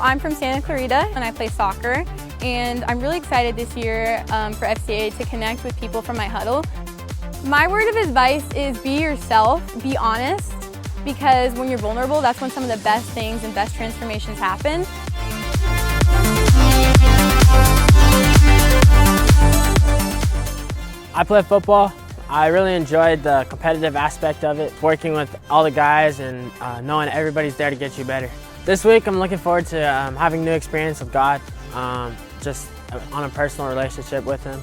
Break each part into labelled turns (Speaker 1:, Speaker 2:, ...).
Speaker 1: I'm from Santa Clarita and I play soccer, and I'm really excited this year for FCA to connect with people from my huddle. My word of advice is be yourself, be honest, because when you're vulnerable, that's when some of the best things and best transformations happen.
Speaker 2: I play football. I really enjoyed the competitive aspect of it, working with all the guys and knowing everybody's there to get you better. This week I'm looking forward to having new experience with God, just on a personal relationship with Him,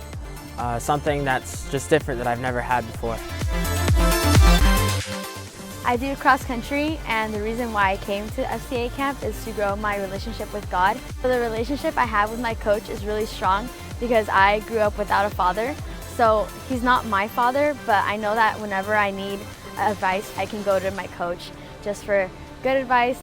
Speaker 2: something that's just different that I've never had before.
Speaker 3: I do cross country, and the reason why I came to FCA camp is to grow my relationship with God. So the relationship I have with my coach is really strong because I grew up without a father. So he's not my father, but I know that whenever I need advice, I can go to my coach just for good advice.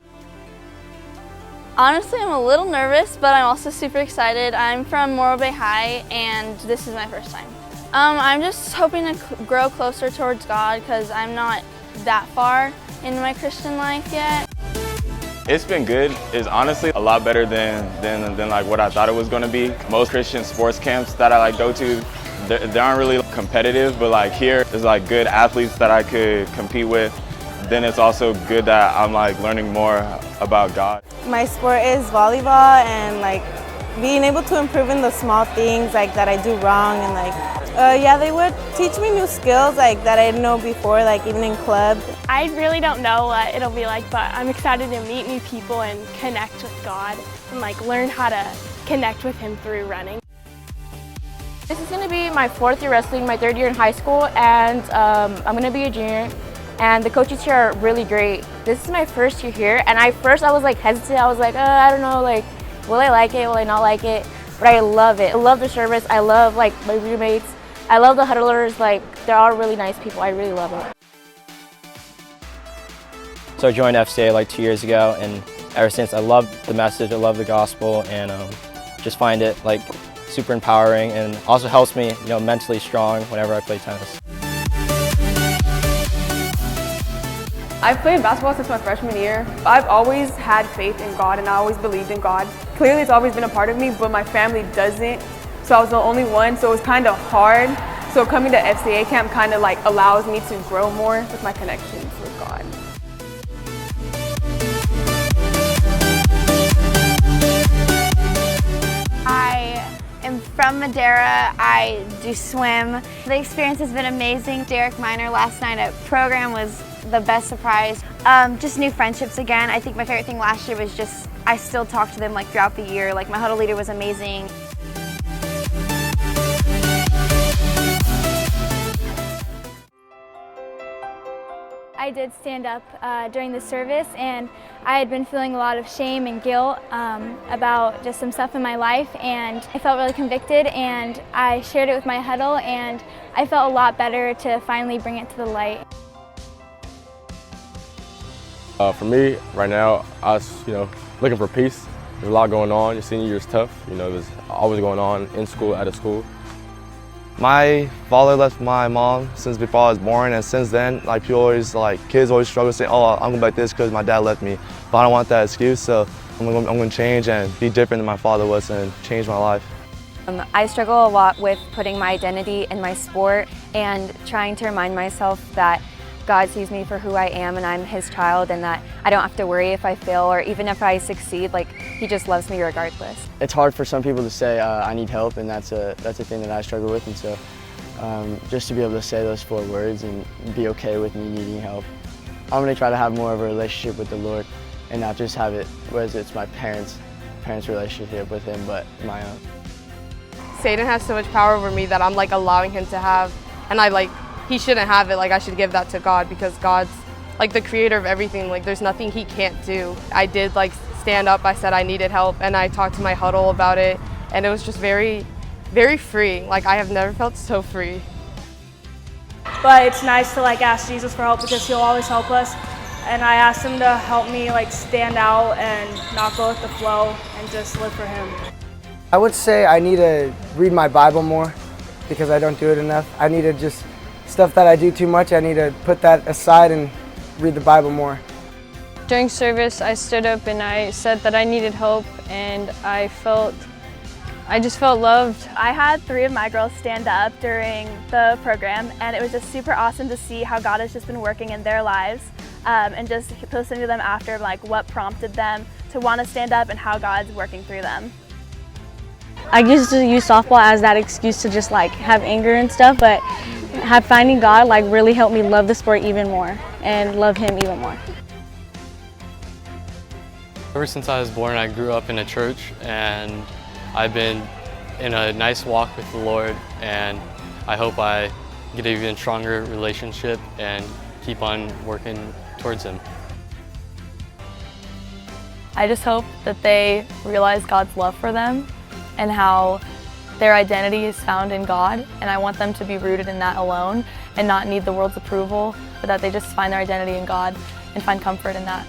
Speaker 4: Honestly, I'm a little nervous, but I'm also super excited. I'm from Morro Bay High, and this is my first time. I'm just hoping to grow closer towards God because I'm not that far into my Christian life yet.
Speaker 5: It's been good. It's honestly a lot better than like what I thought it was going to be. Most Christian sports camps that I go to, they aren't really competitive, but like here, there's like good athletes that I could compete with. Then it's also good that I'm like learning more about God.
Speaker 6: My sport is volleyball, and like being able to improve in the small things like that I do wrong, and like yeah, they would teach me new skills like that I didn't know before, like even in club.
Speaker 7: I really don't know what it'll be like, but I'm excited to meet new people and connect with God and like learn how to connect with Him through running.
Speaker 8: This is going to be my 4th year wrestling, my 3rd year in high school, and I'm going to be a junior. And the coaches here are really great. This is my first year here, and I was like hesitant. I was like, I don't know, like, will I like it? Will I not like it? But I love it. I love the service. I love like my roommates. I love the huddlers. Like, they're all really nice people. I really love it.
Speaker 9: So I joined FCA like 2 years ago, and ever since I love the message, I love the gospel, and just find it like super empowering, and also helps me, mentally strong whenever I play tennis.
Speaker 10: I've played basketball since my freshman year. I've always had faith in God, and I always believed in God. Clearly it's always been a part of me, but my family doesn't. So I was the only one, so it was kind of hard. So coming to FCA camp kind of like allows me to grow more with my connections with God.
Speaker 3: I'm from Madeira. I do swim. The experience has been amazing. Derek Miner last night at program was the best surprise. Just new friendships again. I think my favorite thing last year was just I still talk to them like throughout the year. Like my huddle leader was amazing.
Speaker 11: I did stand up during the service, and I had been feeling a lot of shame and guilt about just some stuff in my life, and I felt really convicted, and I shared it with my huddle, and I felt a lot better to finally bring it to the light.
Speaker 12: For me, right now, I was looking for peace. There's a lot going on. Your senior year is tough. There's always going on in school, out of school.
Speaker 13: My father left my mom since before I was born, and since then, like kids always struggle saying, "Oh, I'm gonna be like this because my dad left me." But I don't want that excuse, so I'm gonna change and be different than my father was and change my life.
Speaker 14: I struggle a lot with putting my identity in my sport and trying to remind myself that God sees me for who I am and I'm His child, and that I don't have to worry if I fail or even if I succeed. Like, He just loves me regardless.
Speaker 15: It's hard for some people to say I need help, and that's a thing that I struggle with, and so just to be able to say those 4 words and be okay with me needing help. I'm going to try to have more of a relationship with the Lord and not just have it, whereas it's my parents' relationship with Him, but my own.
Speaker 10: Satan has so much power over me that I'm like allowing him to have, and he shouldn't have it. Like, I should give that to God because God's like the creator of everything. Like, there's nothing He can't do. I did stand up. I said I needed help, and I talked to my huddle about it, and it was just very, very freeing. Like, I have never felt so free.
Speaker 7: But it's nice to ask Jesus for help because He'll always help us. And I asked Him to help me stand out and not go with the flow and just live for Him.
Speaker 16: I would say I need to read my Bible more because I don't do it enough. I need to just stuff that I do too much, I need to put that aside and read the Bible more.
Speaker 17: During service, I stood up and I said that I needed help, and I just felt loved.
Speaker 18: I had 3 of my girls stand up during the program, and it was just super awesome to see how God has just been working in their lives, and just listening to them after, like what prompted them to want to stand up and how God's working through them.
Speaker 19: I used to use softball as that excuse to just like have anger and stuff, but finding God like really helped me love the sport even more and love Him even more.
Speaker 20: Ever since I was born, I grew up in a church, and I've been in a nice walk with the Lord, and I hope I get an even stronger relationship and keep on working towards Him.
Speaker 21: I just hope that they realize God's love for them and how their identity is found in God, and I want them to be rooted in that alone and not need the world's approval, but that they just find their identity in God and find comfort in that.